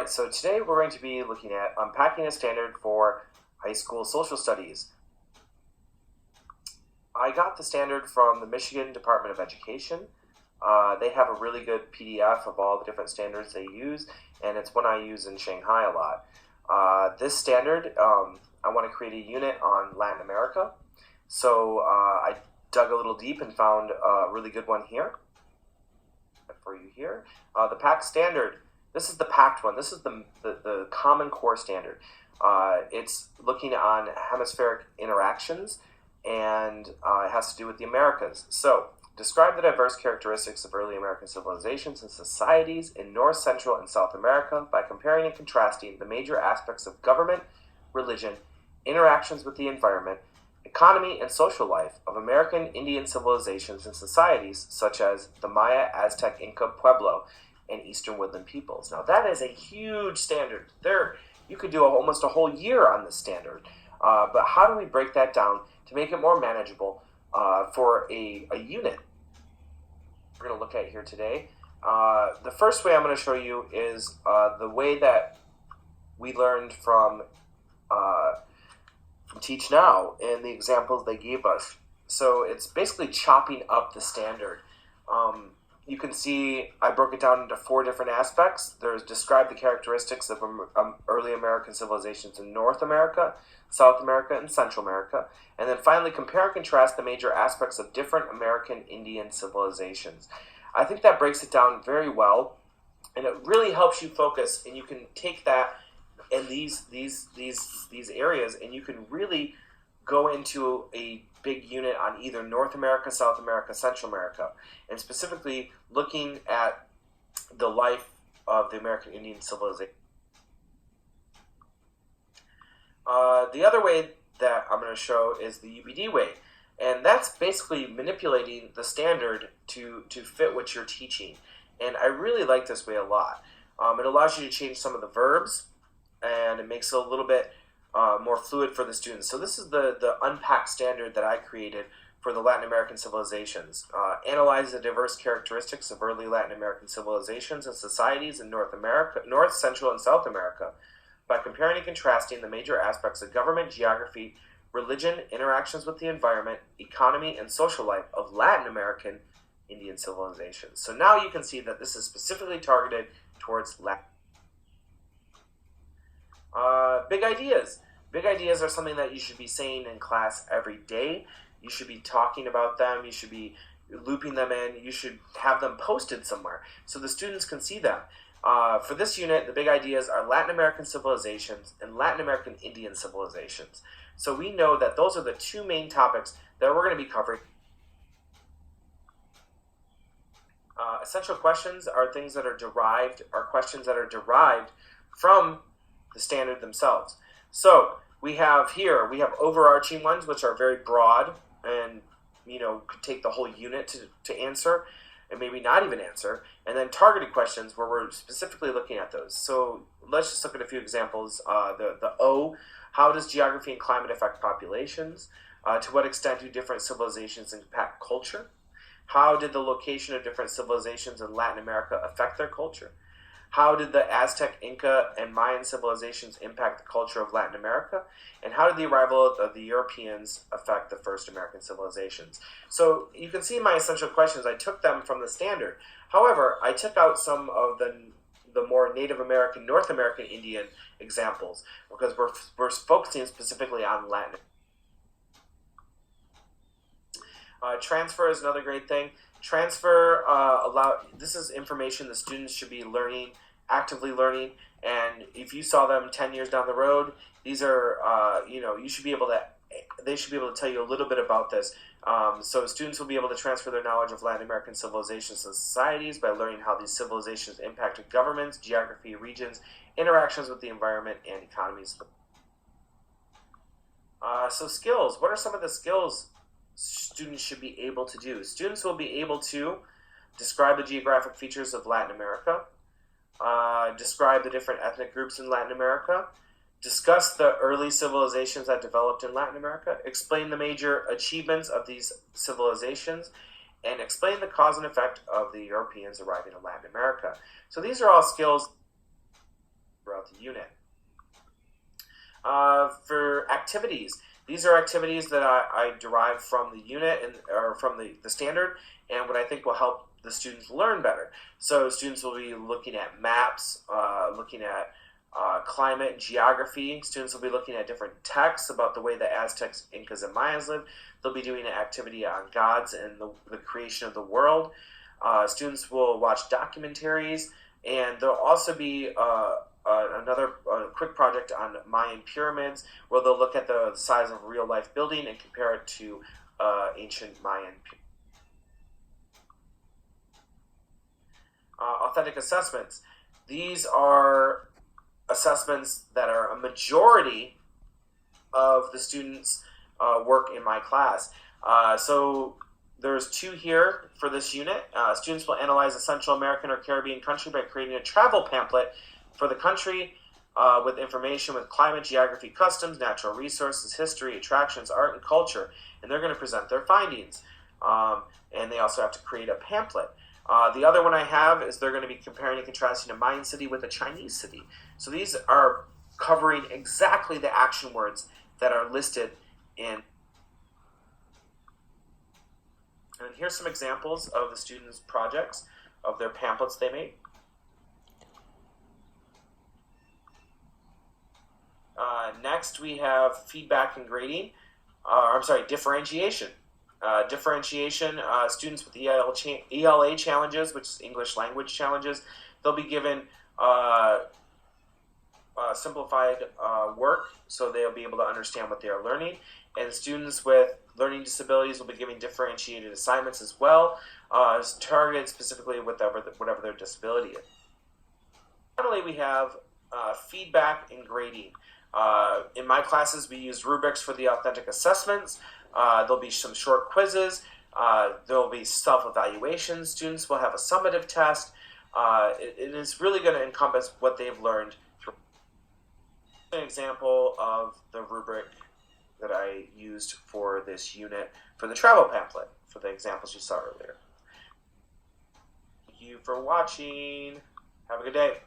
Alright, so today we're going to be looking at unpacking a standard for high school social studies. I got the standard from the Michigan Department of Education. They have a really good PDF of all the different standards they use, and it's one I use in Shanghai a lot. This standard, I want to create a unit on Latin America, so I dug a little deep and found a really good one here for you here. The PAC standard. This is the packed one. This is the Common Core standard. It's looking on hemispheric interactions, and it has to do with the Americas. So, describe the diverse characteristics of early American civilizations and societies in North, Central, and South America by comparing and contrasting the major aspects of government, religion, interactions with the environment, economy, and social life of American Indian civilizations and societies such as the Maya, Aztec, Inca, Pueblo, and Eastern Woodland peoples. Now that is a huge standard. You could do almost a whole year on this standard. But how do we break that down to make it more manageable for a unit? We're going to look at here today. The first way I'm going to show you is the way that we learned from Teach Now and the examples they gave us. So it's basically chopping up the standard. You can see I broke it down into 4 different aspects. There's describe the characteristics of early American civilizations in North America, South America, and Central America. And then finally, compare and contrast the major aspects of different American Indian civilizations. I think that breaks it down very well, and it really helps you focus, and you can take that and these areas, and you can really go into a big unit on either North America, South America, Central America, and specifically looking at the life of the American Indian civilization. The other way that I'm going to show is the UBD way, and that's basically manipulating the standard to fit what you're teaching, and I really like this way a lot. It allows you to change some of the verbs, and it makes it a little bit more fluid for the students. So this is the Unpack standard that I created for the Latin American civilizations. Analyze the diverse characteristics of early Latin American civilizations and societies in North America, North, Central, and South America by comparing and contrasting the major aspects of government, geography, religion, interactions with the environment, economy, and social life of Latin American Indian civilizations. So now you can see that this is specifically targeted towards Latin. Big ideas. Big ideas are something that you should be saying in class every day. You should be talking about them. You should be looping them in. You should have them posted somewhere so the students can see them. For this unit, the big ideas are Latin American civilizations and Latin American Indian civilizations. So we know that those are the 2 main topics that we're going to be covering. Essential questions are things that are derived, are questions that are derived from the standard themselves. So we have overarching ones, which are very broad and could take the whole unit to answer and maybe not even answer, and then targeted questions where we're specifically looking at those. So let's just look at a few examples. The O, how does geography and climate affect populations? To what extent do different civilizations impact culture? How did the location of different civilizations in Latin America affect their culture? How did the Aztec, Inca, and Mayan civilizations impact the culture of Latin America? And how did the arrival of the Europeans affect the first American civilizations? So you can see my essential questions. I took them from the standard. However, I took out some of the more Native American, North American Indian examples because we're focusing specifically on Latin. Transfer is another great thing. Transfer this is information the students should be learning, actively learning, and if you saw them 10 years down the road, these are they should be able to tell you a little bit about this. So students will be able to transfer their knowledge of Latin American civilizations and societies by learning how these civilizations impacted governments, geography, regions, interactions with the environment, and economies. So skills. What are some of the skills students should be able to do? Students will be able to describe the geographic features of Latin America, describe the different ethnic groups in Latin America, discuss the early civilizations that developed in Latin America, explain the major achievements of these civilizations, and explain the cause and effect of the Europeans arriving in Latin America. So these are all skills the unit. For activities, these are activities that I derived from the unit or from the standard, and what I think will help the students learn better. So students will be looking at maps, looking at climate and geography. Students will be looking at different texts about the way the Aztecs, Incas, and Mayas lived. They'll be doing an activity on gods and the creation of the world. Students will watch documentaries, and there'll also be another quick project on Mayan pyramids, where they'll look at the size of a real-life building and compare it to ancient Mayan pyramids. Authentic assessments. These are assessments that are a majority of the students' work in my class. So there's 2 here for this unit. Students will analyze a Central American or Caribbean country by creating a travel pamphlet for the country with information with climate, geography, customs, natural resources, history, attractions, art, and culture. And they're going to present their findings. And they also have to create a pamphlet. The other one I have is they're going to be comparing and contrasting a Mayan city with a Chinese city. So these are covering exactly the action words that are listed in. And here's some examples of the students' projects, of their pamphlets they made. Next, we have feedback and grading. Differentiation. Differentiation, students with ELA challenges, which is English language challenges, they'll be given simplified work, so they'll be able to understand what they are learning. And students with learning disabilities will be given differentiated assignments as well, targeted specifically with whatever their disability is. Finally, we have feedback and grading. In my classes, we use rubrics for the authentic assessments. There'll be some short quizzes. There'll be self-evaluations. Students will have a summative test. It is really going to encompass what they've learned. An example of the rubric that I used for this unit for the travel pamphlet, for the examples you saw earlier. Thank you for watching. Have a good day.